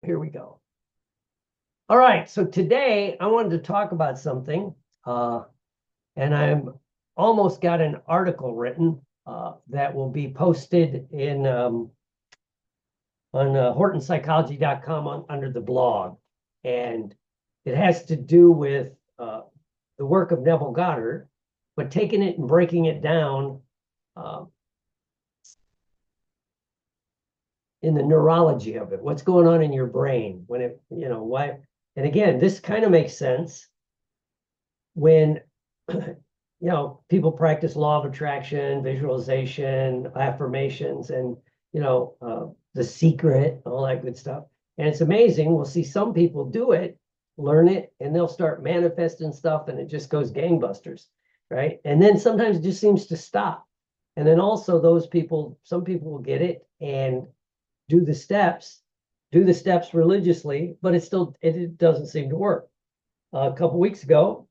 Here we go. All right, so today I wanted to talk about something, and I'm almost got an article written that will be posted in on hortonpsychology.com under the blog. And it has to do with the work of Neville Goddard, but taking it and breaking it down in the neurology of it. What's going on in your brain when it, why? And again, this kind of makes sense when people practice law of attraction, visualization, affirmations, and the secret, all that good stuff. And it's amazing. We'll see some people do it, learn it, and they'll start manifesting stuff, and it just goes gangbusters, right? And then sometimes it just seems to stop. And then also some people will get it and do the steps religiously, but it doesn't seem to work. A couple weeks ago,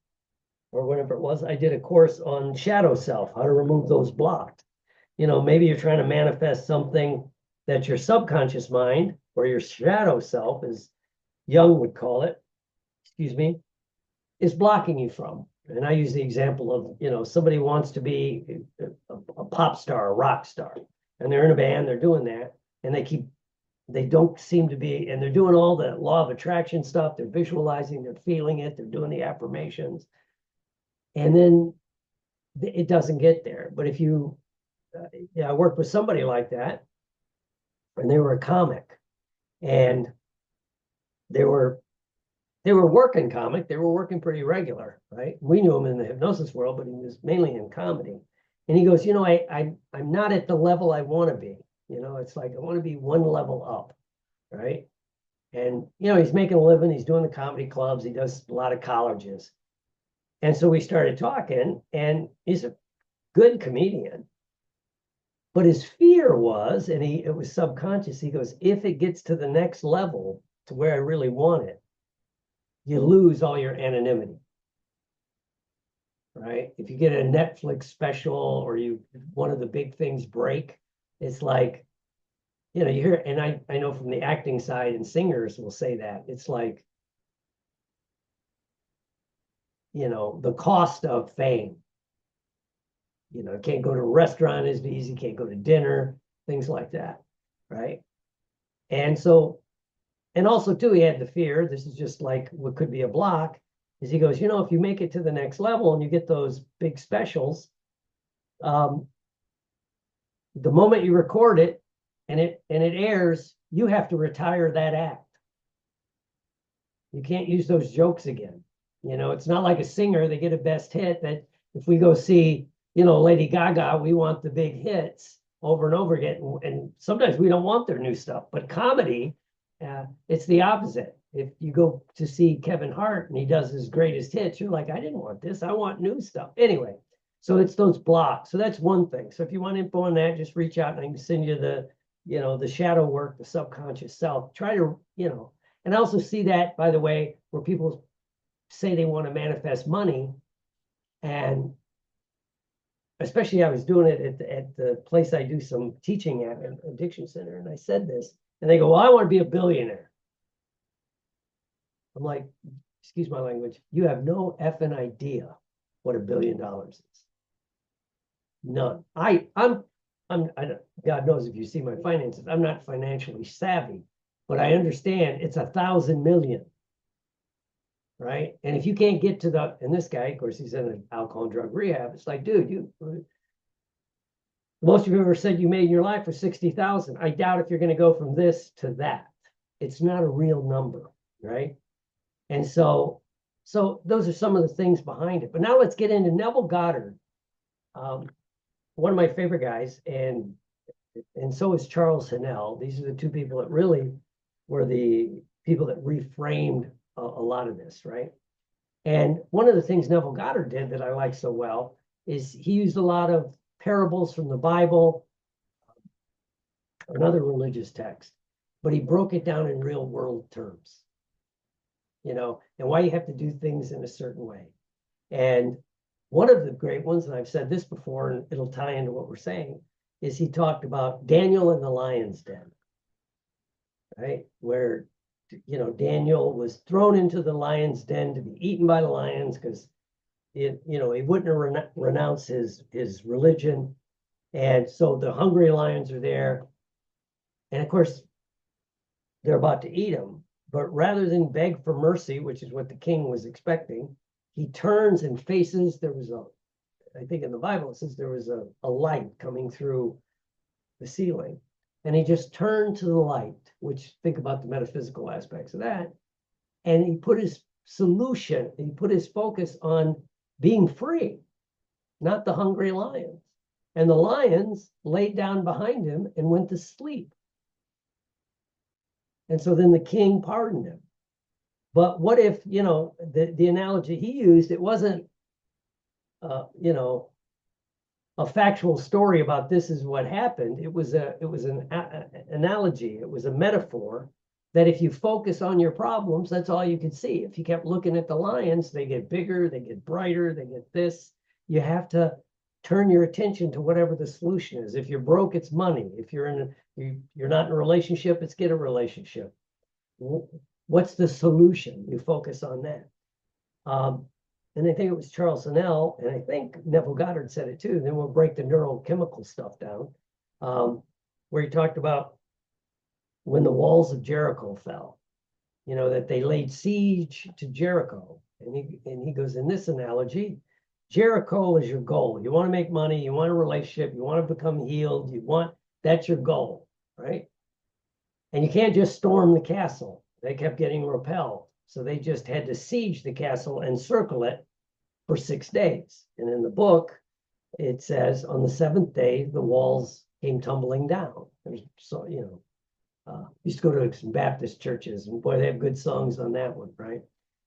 or whatever it was, I did a course on shadow self, how to remove those blocks. Maybe you're trying to manifest something that your subconscious mind or your shadow self, as Jung would call it, is blocking you from. And I use the example of, somebody wants to be a pop star, a rock star, and they're in a band, they're doing that, and they don't seem to be, and they're doing all the law of attraction stuff, they're visualizing, they're feeling it, they're doing the affirmations, and then it doesn't get there. But if I worked with somebody like that, and they were a comic, and they were working comic, they were working pretty regular, right? We knew him in the hypnosis world, but he was mainly in comedy. And he goes, I'm not at the level I want to be. It's like I want to be one level up, right? And he's making a living, he's doing the comedy clubs, he does a lot of colleges. And so we started talking, and he's a good comedian. But his fear was, and it was subconscious, he goes, if it gets to the next level to where I really want it, you lose all your anonymity, right? If you get a Netflix special or one of the big things break, it's like, you hear, and I know from the acting side, and singers will say that, it's like, the cost of fame. Can't go to a restaurant as easy, can't go to dinner, things like that, right? And so, and also too, he had the fear, this is just like what could be a block, is he goes, if you make it to the next level and you get those big specials, the moment you record it and it airs, you have to retire that act. You can't use those jokes again. It's not like a singer, they get a best hit that if we go see, Lady Gaga, we want the big hits over and over again. And sometimes we don't want their new stuff. But comedy, it's the opposite. If you go to see Kevin Hart and he does his greatest hits, you're like, I didn't want this. I want new stuff. Anyway, so it's those blocks. So that's one thing. So if you want info on that, just reach out and I can send you the shadow work, the subconscious self. Try to, and I also see that, by the way, where people say they want to manifest money, and especially I was doing it at the place I do some teaching at, an addiction center, and I said this, and they go, well, I want to be a billionaire. I'm like, excuse my language, you have no effing idea what $1 billion is. None. I'm God knows if you see my finances, I'm not financially savvy, but I understand it's 1,000 million. Right? And if you can't get to and this guy, of course, he's in an alcohol and drug rehab. It's like, dude, the most you've ever said you made in your life was 60,000. I doubt if you're going to go from this to that. It's not a real number, right? And so those are some of the things behind it. But now let's get into Neville Goddard, one of my favorite guys, and so is Charles Hennell. These are the two people that really were the people that reframed a lot of this, right? And one of the things Neville Goddard did that I like so well is he used a lot of parables from the Bible, another religious text, but he broke it down in real world terms, and why you have to do things in a certain way. And one of the great ones, and I've said this before, and it'll tie into what we're saying, is he talked about Daniel in the lion's den, right? Where you know, Daniel was thrown into the lion's den to be eaten by the lions because you know, he wouldn't renounce his religion. And so the hungry lions are there. And of course, they're about to eat him. But rather than beg for mercy, which is what the king was expecting, he turns and faces, I think in the Bible, it says there was a light coming through the ceiling. And he just turned to the light, which think about the metaphysical aspects of that. And he put his focus on being free, not the hungry lions. And the lions laid down behind him and went to sleep. And so then the king pardoned him. But what if, you know, the analogy he used, it wasn't, you know, a factual story about this is what happened. It was an analogy. It was a metaphor that if you focus on your problems, that's all you could see. If you kept looking at the lions, they get bigger, they get brighter, they get this. You have to turn your attention to whatever the solution is. If you're broke, it's money. If you're not in a relationship, it's get a relationship. What's the solution? You focus on that. And I think it was Charles Snell, and I think Neville Goddard said it too. Then we'll break the neurochemical stuff down, where he talked about when the walls of Jericho fell, you know, that they laid siege to Jericho. And he goes, in this analogy, Jericho is your goal. You want to make money, you want a relationship, you want to become healed, that's your goal, right? And you can't just storm the castle. They kept getting repelled. So they just had to siege the castle and circle it for 6 days. And in the book, it says on the 7th day, the walls came tumbling down. So, you know, used to go to some Baptist churches, and boy, they have good songs on that one, right?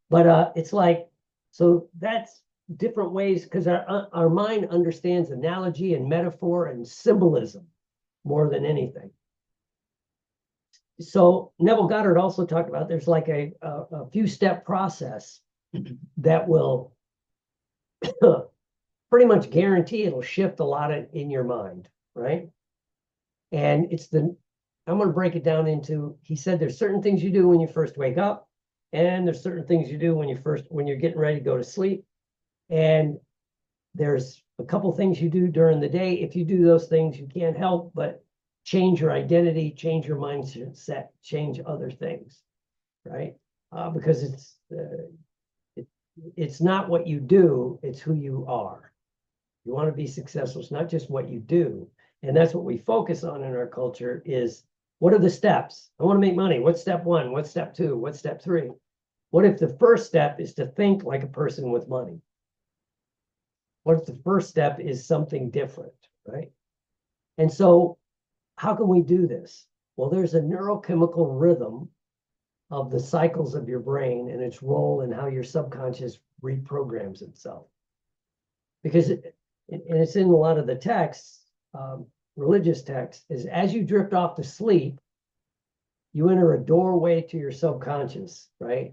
But it's like, so that's different ways, because our mind understands analogy and metaphor and symbolism more than anything. So Neville Goddard also talked about there's like a few step process that will pretty much guarantee it'll shift a lot in your mind, right? And I'm going to break it down into, he said there's certain things you do when you first wake up, and there's certain things you do when you're getting ready to go to sleep. And there's a couple things you do during the day. If you do those things, you can't help but change your identity, change your mindset, change other things, right? Because it's not what you do, it's who you are. You want to be successful, it's not just what you do. And that's what we focus on in our culture is, what are the steps? I want to make money. What's step 1? What's step 2? What's step 3? What if the first step is to think like a person with money? What if the first step is something different, right? And so how can we do this? Well, there's a neurochemical rhythm of the cycles of your brain and its role in how your subconscious reprograms itself. Because it's in a lot of the texts, religious texts, is as you drift off to sleep, you enter a doorway to your subconscious, right?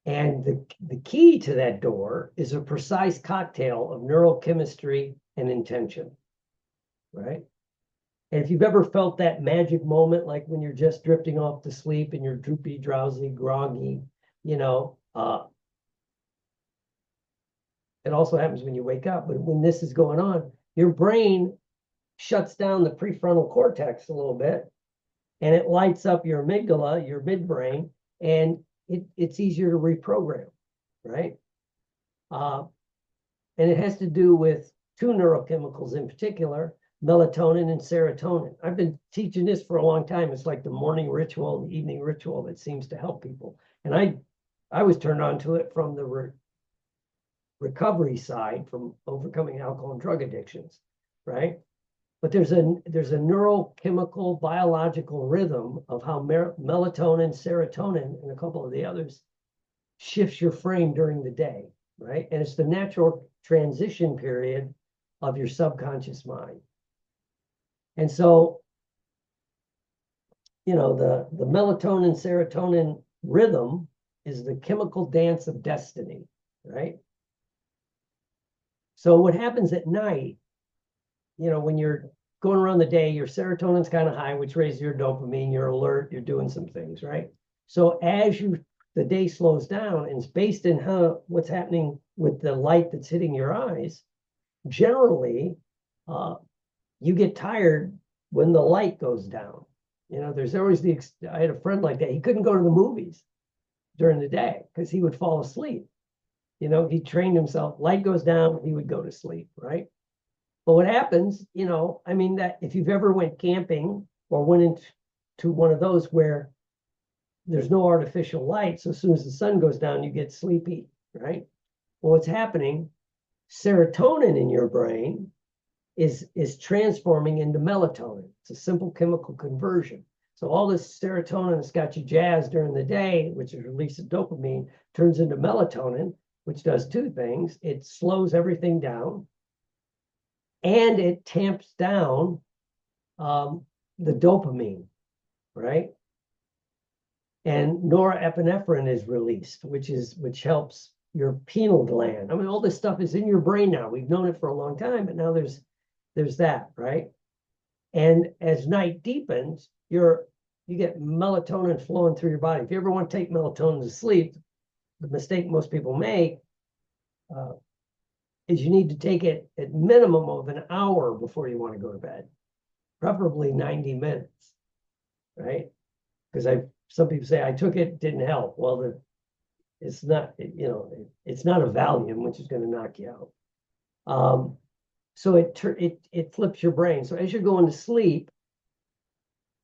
And the key to that door is a precise cocktail of neurochemistry and intention, right? And if you've ever felt that magic moment, like when you're just drifting off to sleep and you're droopy, drowsy, groggy, you know, it also happens when you wake up. But when this is going on, your brain shuts down the prefrontal cortex a little bit, and it lights up your amygdala, your midbrain, and it's easier to reprogram, right? And it has to do with 2 neurochemicals in particular, melatonin and serotonin. I've been teaching this for a long time. It's like the morning ritual and the evening ritual that seems to help people. And I was turned on to it from the recovery side, from overcoming alcohol and drug addictions, right? But there's a neurochemical biological rhythm of how melatonin, serotonin, and a couple of the others shifts your frame during the day, right? And it's the natural transition period of your subconscious mind. And so, you know, the melatonin, serotonin rhythm is the chemical dance of destiny, right? So what happens at night, you know, when you're going around the day, your serotonin's kind of high, which raises your dopamine, you're alert, you're doing some things, right? So as the day slows down, and it's based in what's happening with the light that's hitting your eyes, generally, you get tired when the light goes down. There's always I had a friend like that. He couldn't go to the movies during the day because he would fall asleep. He trained himself, light goes down, he would go to sleep, right? But what happens, that if you've ever went camping or went into one of those where there's no artificial light, so as soon as the sun goes down, you get sleepy, right? Well, what's happening, serotonin in your brain is transforming into melatonin. It's a simple chemical conversion. So all this serotonin that's got you jazzed during the day, which is release of dopamine, turns into melatonin, which does two things. It slows everything down, and it tamps down the dopamine, right? And norepinephrine is released, which helps your pineal gland. All this stuff is in your brain now. We've known it for a long time, but now there's that, right? And as night deepens, you get melatonin flowing through your body. If you ever want to take melatonin to sleep, the mistake most people make is you need to take it at minimum of an hour before you want to go to bed, preferably 90 minutes, right? Because some people say, I took it, didn't help. Well, it's not, it's not a Valium, which is going to knock you out. So it flips your brain. So as you're going to sleep,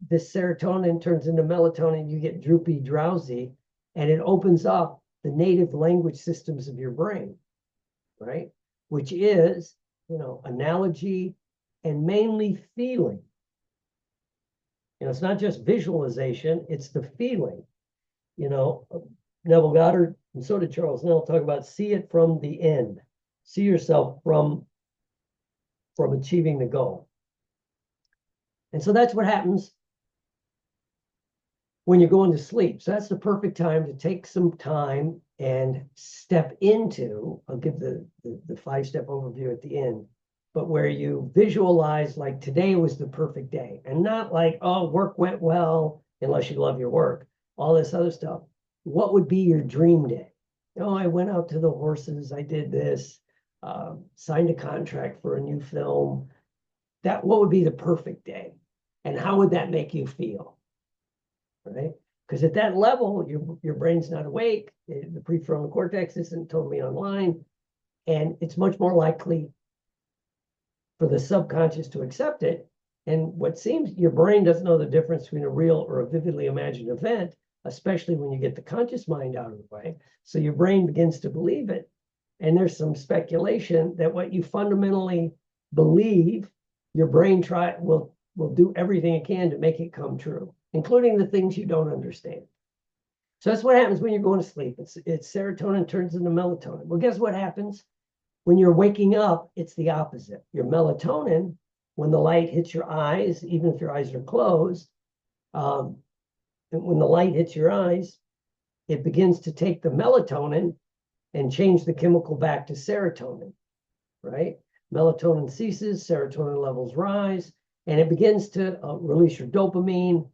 this serotonin turns into melatonin, you get droopy, drowsy, and it opens up the native language systems of your brain, right? Which is, analogy and mainly feeling. It's not just visualization, it's the feeling. Neville Goddard, and so did Charles Neville, talk about see it from the end. See yourself from achieving the goal. And so that's what happens when you're going to sleep. So that's the perfect time to take some time and step into, I'll give the 5-step overview at the end, but where you visualize like today was the perfect day, and not like, oh, work went well, unless you love your work, all this other stuff. What would be your dream day? I went out to the horses, I did this, signed a contract for a new film. What would be the perfect day? And how would that make you feel? Right? Because at that level, your brain's not awake, the prefrontal cortex isn't totally online, and it's much more likely for the subconscious to accept it. And what seems, your brain doesn't know the difference between a real or a vividly imagined event, especially when you get the conscious mind out of the way. So your brain begins to believe it. And there's some speculation that what you fundamentally believe, your brain will do everything it can to make it come true, including the things you don't understand. So that's what happens when you're going to sleep. It's serotonin turns into melatonin. Well, guess what happens? When you're waking up, it's the opposite. Your melatonin, when the light hits your eyes, even if your eyes are closed, and when the light hits your eyes, it begins to take the melatonin and change the chemical back to serotonin, right? Melatonin ceases, serotonin levels rise, and it begins to release your dopamine,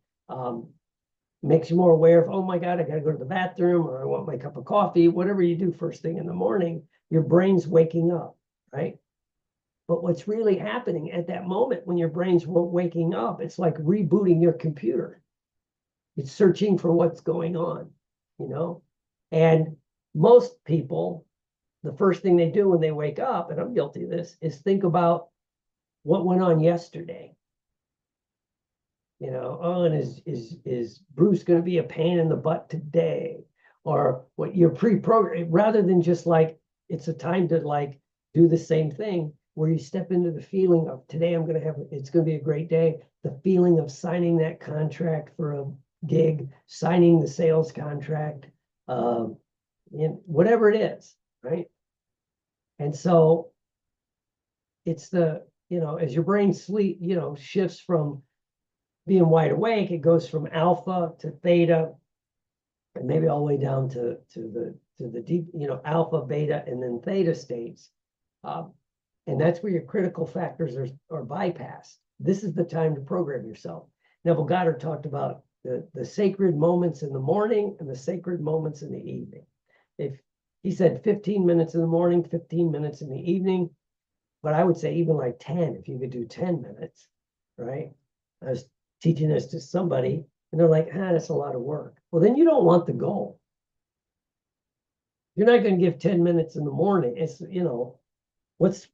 makes you more aware of, oh my God, I got to go to the bathroom, or I want my cup of coffee, whatever you do first thing in the morning, your brain's waking up, right? But what's really happening at that moment when your brain's waking up, it's like rebooting your computer. It's searching for what's going on, And most people, the first thing they do when they wake up, and I'm guilty of this, is think about what went on yesterday. And is Bruce going to be a pain in the butt today? Or what you're pre-programmed, rather than just like, it's a time to like do the same thing, where you step into the feeling of today, it's going to be a great day. The feeling of signing that contract for a gig, signing the sales contract, whatever it is, right? And so it's as your brain shifts from being wide awake, it goes from alpha to theta, and maybe all the way down to the deep, alpha, beta, and then theta states. And that's where your critical factors are bypassed. This is the time to program yourself. Neville Goddard talked about the sacred moments in the morning and the sacred moments in the evening. If he said 15 minutes in the morning, 15 minutes in the evening, but I would say even like 10, if you could do 10 minutes, right? I was teaching this to somebody and they're like, that's a lot of work. Well, then you don't want the goal. You're not going to give 10 minutes in the morning. It's, what's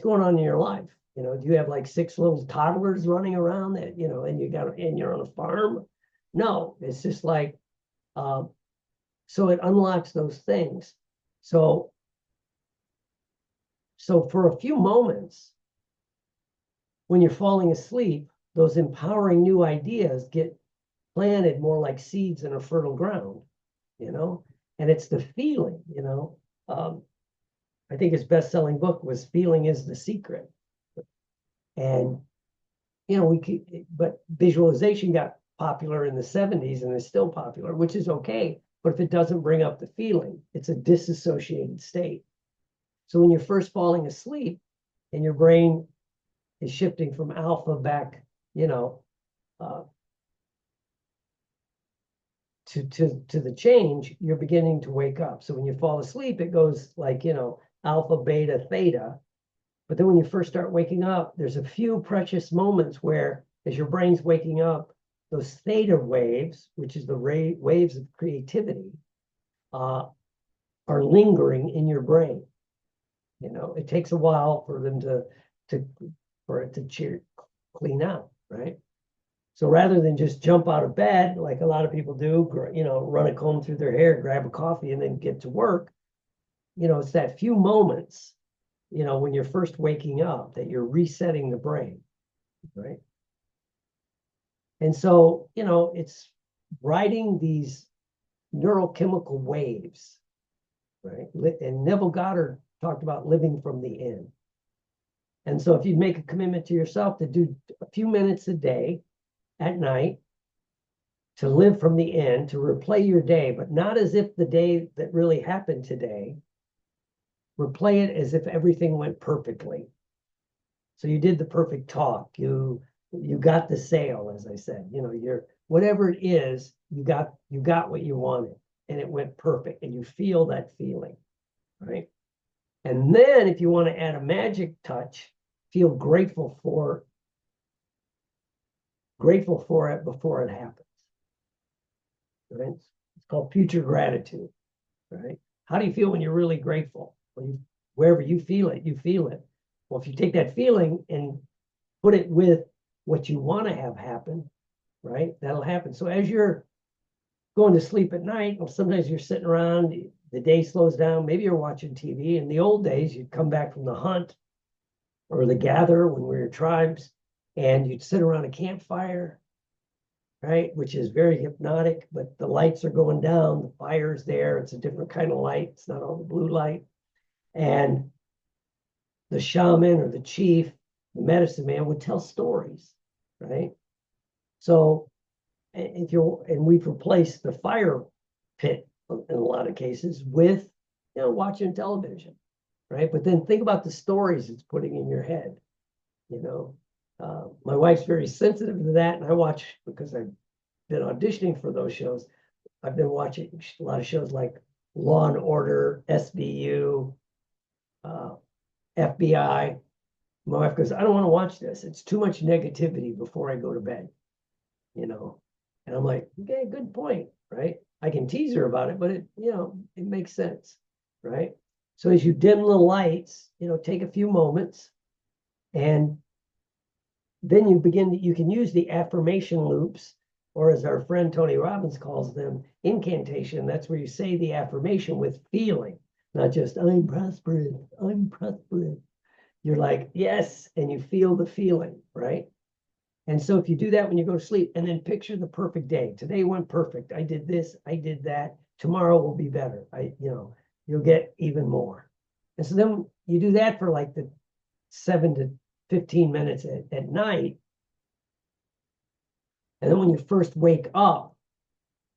going on in your life? Do you have like 6 little toddlers running around that, and you're on a farm? No, it's just like, so it unlocks those things. So for a few moments, when you're falling asleep, those empowering new ideas get planted more like seeds in a fertile ground, and it's the feeling, I think his best-selling book was Feeling is the Secret. And, but visualization got popular in the 70s and is still popular, which is okay. But if it doesn't bring up the feeling, it's a disassociated state. So when you're first falling asleep and your brain is shifting from alpha back, to the change, you're beginning to wake up. So when you fall asleep, it goes like, alpha, beta, theta. But then when you first start waking up, there's a few precious moments where, as your brain's waking up, those theta waves, which is the waves of creativity, are lingering in your brain. It takes a while for them for it to clean out, right? So rather than just jump out of bed, like a lot of people do, run a comb through their hair, grab a coffee, and then get to work, it's that few moments, when you're first waking up that you're resetting the brain, right? And so, it's riding these neurochemical waves, right? And Neville Goddard talked about living from the in. And so if you make a commitment to yourself to do a few minutes a day at night, to live from the in, to replay your day, but not as if the day that really happened today, replay it as if everything went perfectly. So you did the perfect talk, you got the sale, as I said, you're whatever it is, you got what you wanted and it went perfect and you feel that feeling, right? And then if you want to add a magic touch, feel grateful for it before it happens. Right? It's called future gratitude, right? How do you feel when you're really grateful? Wherever you feel it, you feel it. Well, if you take that feeling and put it with what you want to have happen, right? That'll happen. So as you're going to sleep at night, well, sometimes you're sitting around, the day slows down, maybe you're watching TV. In the old days, you'd come back from the hunt or the gather when we were tribes, and you'd sit around a campfire, right? Which is very hypnotic, but the lights are going down, the fire's there, it's a different kind of light, it's not all the blue light. And the shaman or the chief, the medicine man would tell stories, right? So and we've replaced the fire pit in a lot of cases with, watching television, right? But then think about the stories it's putting in your head, My wife's very sensitive to that, and I watch, because I've been auditioning for those shows. I've been watching a lot of shows like Law and Order, SVU, FBI. My wife goes, I don't want to watch this. It's too much negativity before I go to bed, And I'm like, okay, good point, right? I can tease her about it, but it makes sense, right? So as you dim the lights, take a few moments, and then you can use the affirmation loops, or as our friend Tony Robbins calls them, incantation. That's where you say the affirmation with feeling, not just, I'm prosperous, I'm prosperous. You're like, yes, and you feel the feeling, right? And so if you do that when you go to sleep, and then picture the perfect day. Today went perfect. I did this, I did that. Tomorrow will be better. You'll get even more. And so then you do that for like the 7 to 15 minutes at night. And then when you first wake up,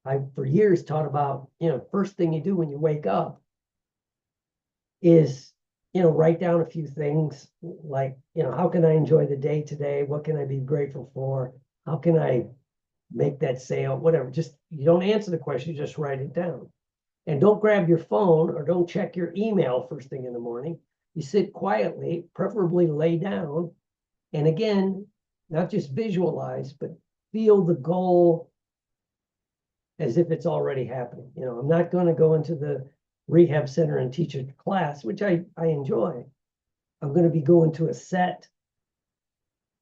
I for years taught about, first thing you do when you wake up is, write down a few things like, how can I enjoy the day today? What can I be grateful for? How can I make that sale, whatever. Just, you don't answer the question, you just write it down. And don't grab your phone or don't check your email first thing in the morning. You sit quietly, preferably lay down. And again, not just visualize, but feel the goal as if it's already happening. You know, I'm not going to go into the rehab center and teach a class, which I enjoy. I'm going to be going to a set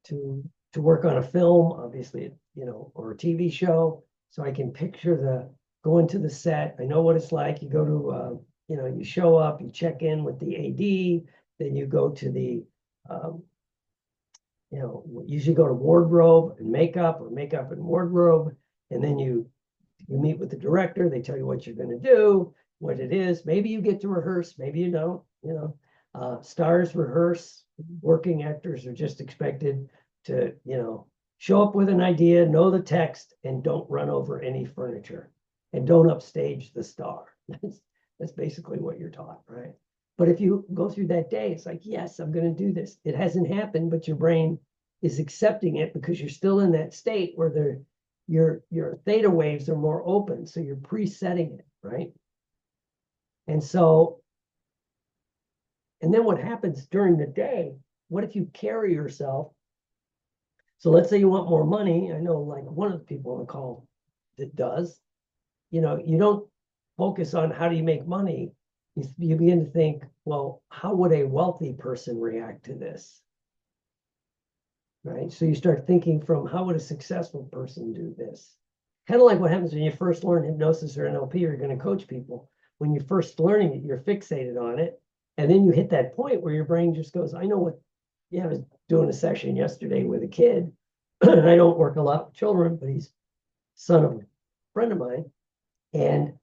to work on a film, obviously, you know, or a TV show. So I can picture go into the set. I know what it's like. You go to, you know, you show up, you check in with the AD, then you go to the, you know, usually go to wardrobe and makeup, or makeup and wardrobe. And then you meet with the director. They tell you what you're going to do, what it is. Maybe you get to rehearse, maybe you don't, you know. Stars rehearse. Working actors are just expected to, you know, show up with an idea, know the text, and don't run over any furniture, and don't upstage the star. That's basically what you're taught, right? But if you go through that day, it's like, yes, I'm going to do this. It hasn't happened, but your brain is accepting it because you're still in that state where your theta waves are more open. So you're presetting it, right? And so, and then what happens during the day, what if you carry yourself? So let's say you want more money. I know like one of the people on the call that does, you know, you don't focus on how do you make money. You begin to think, well, how would a wealthy person react to this? Right? So you start thinking from how would a successful person do this? Kind of like what happens when you first learn hypnosis or NLP, or you're going to coach people. When you're first learning it, you're fixated on it. And then you hit that point where your brain just goes, I know what, yeah, I was doing a session yesterday with a kid. And I don't work a lot with children, but he's son of a friend of mine. And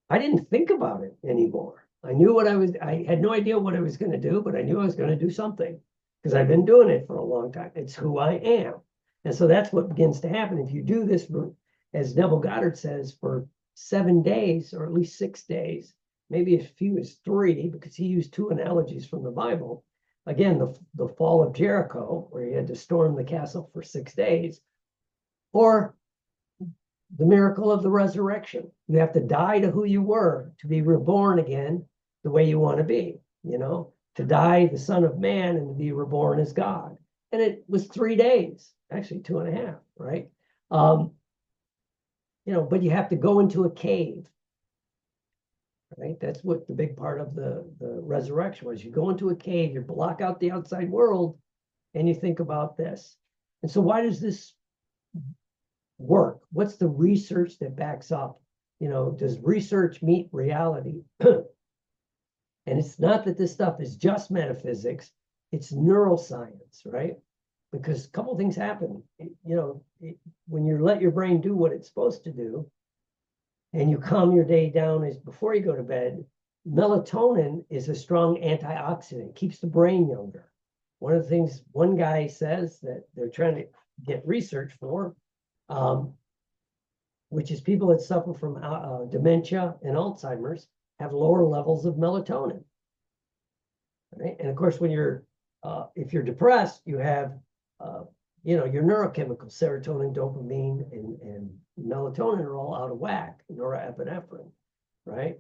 I didn't think about it anymore. I knew I had no idea what I was going to do, but I knew I was going to do something because I've been doing it for a long time. It's who I am. And so that's what begins to happen. If you do this, as Neville Goddard says, for 7 days, or at least 6 days, maybe as few as 3, because he used 2 analogies from the Bible. Again, the fall of Jericho, where he had to storm the castle for 6 days, or the miracle of the resurrection. You have to die to who you were to be reborn again the way you want to be, you know, to die the Son of Man and to be reborn as God. And it was 3 days, actually 2.5, right? You know, but you have to go into a cave, right? That's what the big part of the resurrection was. You go into a cave, you block out the outside world, and you think about this. And so why does this work? What's the research that backs up? You know, does research meet reality? And it's not that this stuff is just metaphysics, it's neuroscience, right? Because a couple things happen. You know, when you let your brain do what it's supposed to do, and you calm your day down as before you go to bed, melatonin is a strong antioxidant, keeps the brain younger. One of the things one guy says that they're trying to get research for, which is people that suffer from dementia and Alzheimer's have lower levels of melatonin. Right? And of course, when if you're depressed, you have, you know, your neurochemicals, serotonin, dopamine, and melatonin are all out of whack, norepinephrine, right?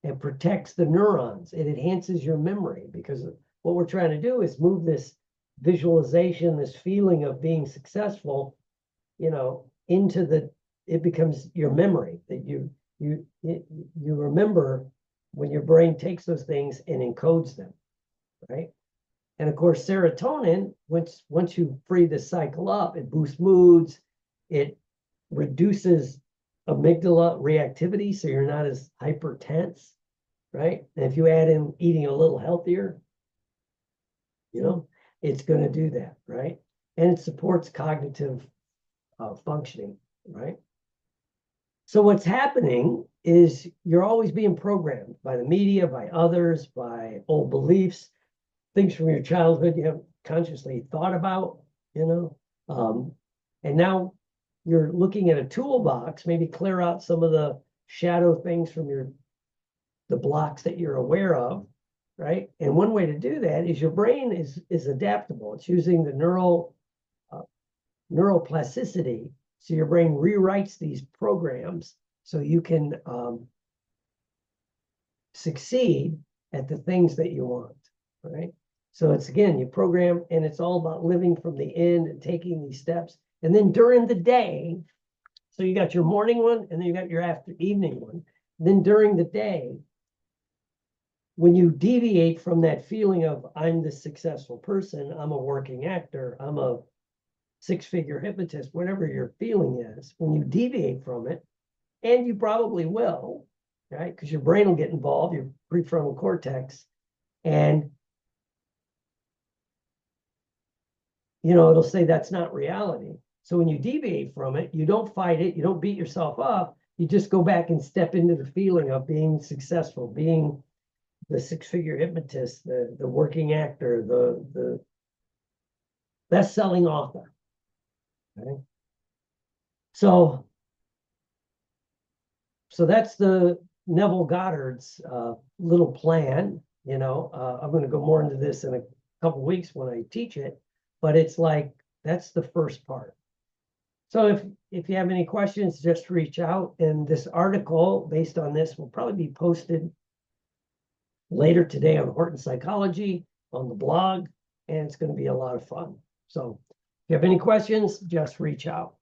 It protects the neurons. It enhances your memory, because what we're trying to do is move this visualization, this feeling of being successful, you know, into it becomes your memory that you remember when your brain takes those things and encodes them, right? And of course, serotonin, once you free this cycle up, it boosts moods, it reduces amygdala reactivity, so you're not as hypertense, right? And if you add in eating a little healthier, you know, it's going to do that, right? And it supports cognitive functioning, right? So what's happening is you're always being programmed by the media, by others, by old beliefs, things from your childhood you haven't consciously thought about, you know, and now you're looking at a toolbox, maybe clear out some of the shadow things from the blocks that you're aware of, right? And one way to do that is your brain is adaptable. It's using the neural neuroplasticity. So your brain rewrites these programs so you can succeed at the things that you want, right? So it's, again, you program, and it's all about living from the end and taking these steps. And then during the day, so you got your morning one, and then you got your evening one. Then during the day, when you deviate from that feeling of I'm the successful person, I'm a working actor, I'm a six-figure hypnotist, whatever your feeling is, when you deviate from it, and you probably will, right? Because your brain will get involved, your prefrontal cortex, and it'll say that's not reality. So when you deviate from it, you don't fight it, you don't beat yourself up, you just go back and step into the feeling of being successful, being the six-figure hypnotist, the working actor, the best-selling author. Okay? So that's the Neville Goddard's little plan. I'm going to go more into this in a couple of weeks when I teach it, but it's like that's the first part. So if you have any questions, just reach out. And this article based on this will probably be posted later today on Horton Psychology on the blog, and it's going to be a lot of fun. So if you have any questions, just reach out.